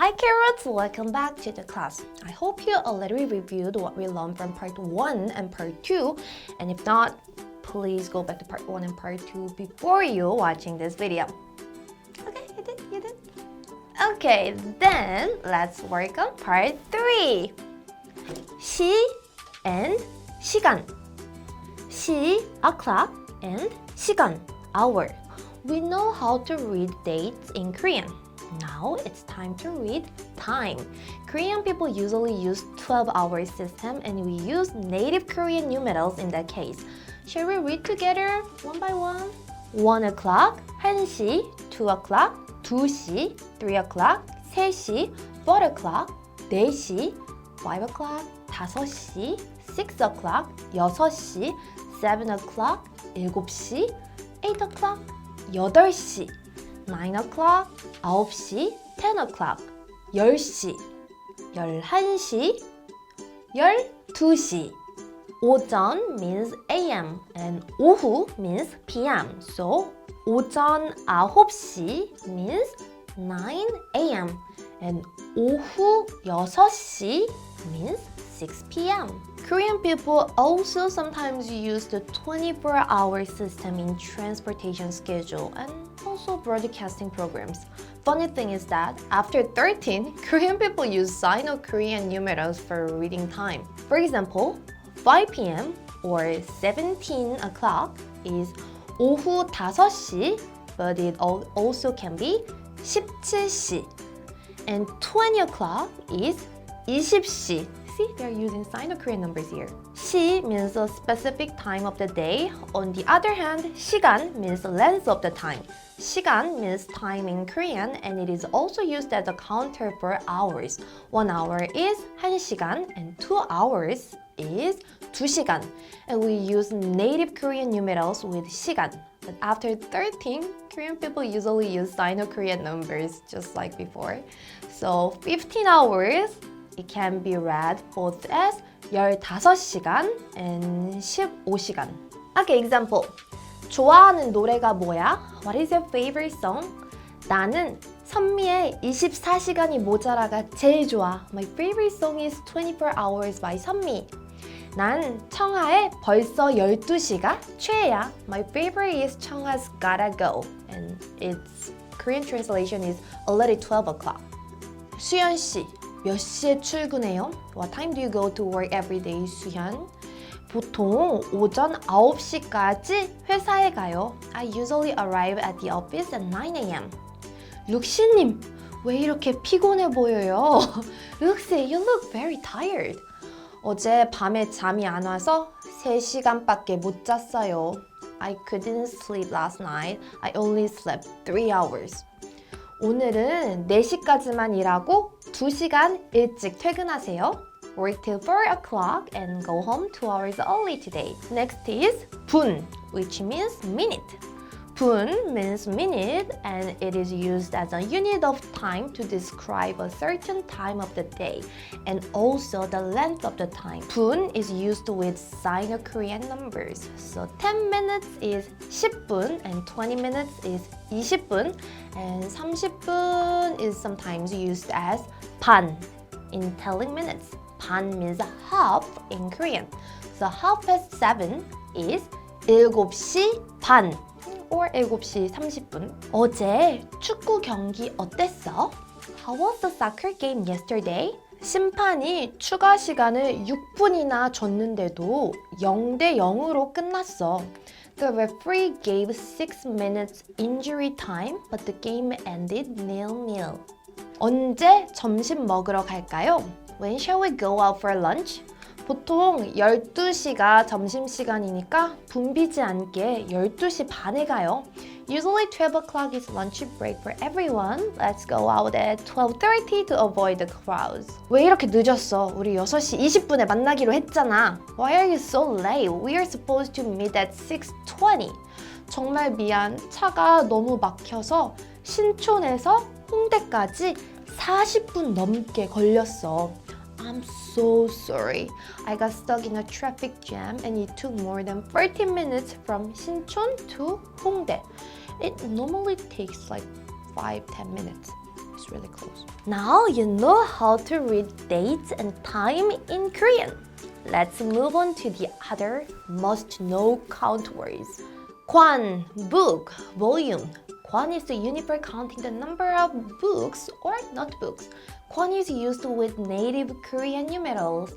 Hi Carrots, welcome back to the class. I hope you already reviewed what we learned from part 1 and part 2, and if not, please go back to part 1 and part 2 before you watching this video. Okay, you did? Okay, then let's work on part 3. 시 and 시간. 시, o'clock, and 시간, hour. We know how to read dates in Korean. Now it's time to read time. Korean people usually use 12-hour system and we use native Korean numerals in that case. Shall we read together one by one? 1 o'clock, 1시, 2 o'clock, 2시, 3 o'clock, 3시, 4 o'clock, 4시, 5 o'clock, 5시, 6 o'clock, 6시, 7 o'clock, 7시, 8 o'clock, 8시, 9 o'clock, 9시, 10 o'clock, 10시, 11시, 12시. 오전 means AM and 오후 means PM. So 오전 9시 means 9 AM and 오후 6시 means 6 PM. Korean people also sometimes use the 24-hour system in transportation schedule and also broadcasting programs. Funny thing is that after 13, Korean people use Sino-Korean numerals for reading time. For example, 5 p.m. or 17 o'clock is 오후 5시, but it also can be 17시. And 20 o'clock is 20시. See, they're using Sino-Korean numbers here. 시 means a specific time of the day. On the other hand, 시간 means the length of the time. 시간 means time in Korean and it is also used as a counter for hours. 1 hour is 1시간 and 2 hours is 2시간. And we use native Korean numerals with 시간. But after 13, Korean people usually use Sino-Korean numbers just like before. So 15 hours, it can be read both as 15시간 and 15시간. Okay, example. 좋아하는 노래가 뭐야? What is your favorite song? 나는 선미의 24시간이 모자라가 제일 좋아. My favorite song is 24 Hours by 선미. 난 청하의 벌써 12시가 최애야. My favorite is 청하's Gotta Go. And its Korean translation is already 12 o'clock. 수연 씨, 몇 시에 출근해요? What time do you go to work every day, 수현? 보통 오전 9시까지 회사에 가요. I usually arrive at the office at 9 a.m. 룩시님, 왜 이렇게 피곤해 보여요? 룩시, you look very tired. 어제 밤에 잠이 안 와서 3시간밖에 못 잤어요. I couldn't sleep last night. I only slept 3 hours. 오늘은 4시까지만 일하고 2시간 일찍 퇴근하세요. Work till 4 o'clock and go home 2 hours early today. Next is 분, which means minute. 분 means minute and it is used as a unit of time to describe a certain time of the day and also the length of the time. 분 is used with Sino-Korean numbers. So 10 minutes is 10분 and 20 minutes is 20분 and 30분 is sometimes used as 반 in telling minutes. 반 means half in Korean. So 7:30 is 7시 반. or 7시 30분. 어제 축구 경기 어땠어? How was the soccer game yesterday? 심판이 추가 시간을 6분이나 줬는데도 0대 0으로 끝났어. The referee gave 6 minutes injury time, but the game ended 0-0. 언제 점심 먹으러 갈까요? When shall we go out for lunch? 보통 12시가 점심시간이니까 붐비지 않게 12시 반에 가요. Usually 12 o'clock is lunch break for everyone. Let's go out at 12:30 to avoid the crowds. 왜 이렇게 늦었어? 우리 6시 20분에 만나기로 했잖아. Why are you so late? We are supposed to meet at 6:20. 정말 미안. 차가 너무 막혀서 신촌에서 홍대까지 40분 넘게 걸렸어. I'm so sorry. I got stuck in a traffic jam and it took more than 30 minutes from Sinchon to Hongdae. It normally takes like 5-10 minutes. It's really close. Now you know how to read dates and time in Korean. Let's move on to the other must-know count words. 권, book, volume. 권 is the unit for counting the number of books or notebooks. 권 is used with native Korean numerals.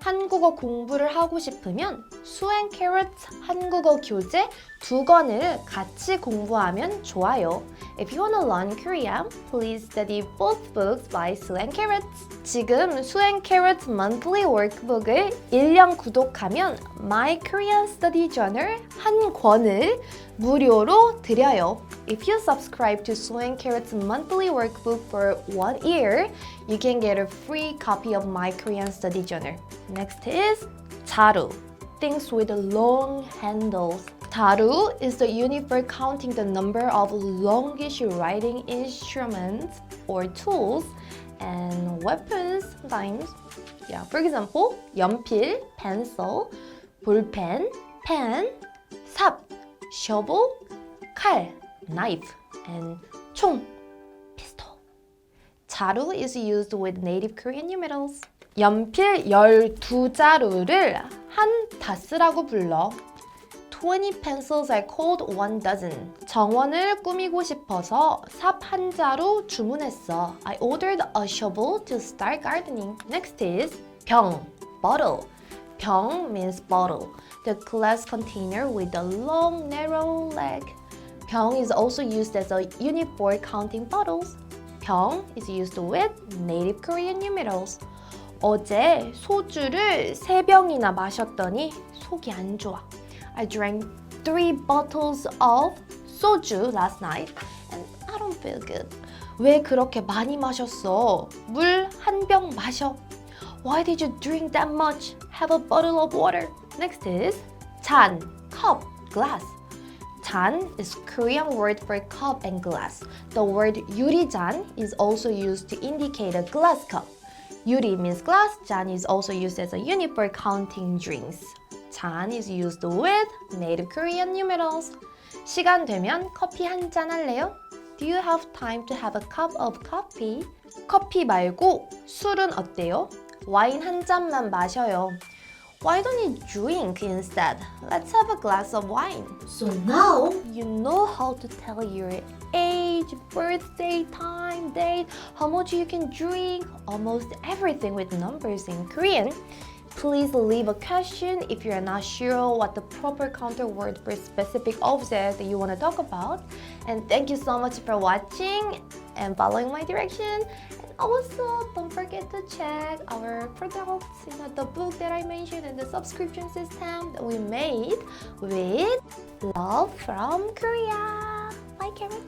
한국어 공부를 하고 싶으면 수 앤 캐럿 한국어 교재 2권을 같이 공부하면 좋아요. If you want to learn Korean, please study both books by Soo and Carrot. 지금 Soo and Carrot monthly workbook을 1년 구독하면 My Korean Study Journal 한 권을 무료로 드려요. If you subscribe to Soo and Carrot's monthly workbook for 1 year, you can get a free copy of My Korean Study Journal. Next is 자루, things with long handles. 자루 is the unit for counting the number of longish writing instruments or tools and weapons sometimes. Yeah, for example, 연필, pencil, 볼펜, pen, 삽, shovel, 칼, knife, and 총, pistol. 자루 is used with native Korean numerals. 연필 12자루를 한 다스라고 불러. 20 pencils are called 1 dozen. 정원을 꾸미고 싶어서 삽 한 자루 주문했어. I ordered a shovel to start gardening. Next is 병, bottle. 병 means bottle. The glass container with a long, narrow leg. 병 is also used as a unit for counting bottles. 병 is used with native Korean numerals. 어제 소주를 3병이나 마셨더니 속이 안 좋아. I drank 3 bottles of soju last night and I don't feel good. 왜 그렇게 많이 마셨어? 물 한 병 마셔. Why did you drink that much? Have a bottle of water. Next is 잔, cup, glass. 잔 is Korean word for cup and glass. The word 유리잔 is also used to indicate a glass cup. 유리 means glass. 잔 is also used as a unit for counting drinks. 잔 is used with native Korean numerals. 시간 되면 커피 한 잔 할래요? Do you have time to have a cup of coffee? 커피 말고 술은 어때요? 와인 한 잔만 마셔요. Why don't you drink instead? Let's have a glass of wine. So now you know how to tell your age, birthday, time, date, how much you can drink, almost everything with numbers in Korean. Please leave a question if you're not sure what the proper counter word for specific object that you want to talk about. And thank you so much for watching and following my direction. And also, don't forget to check our products, the book that I mentioned and the subscription system that we made with love from Korea. Bye, Karen.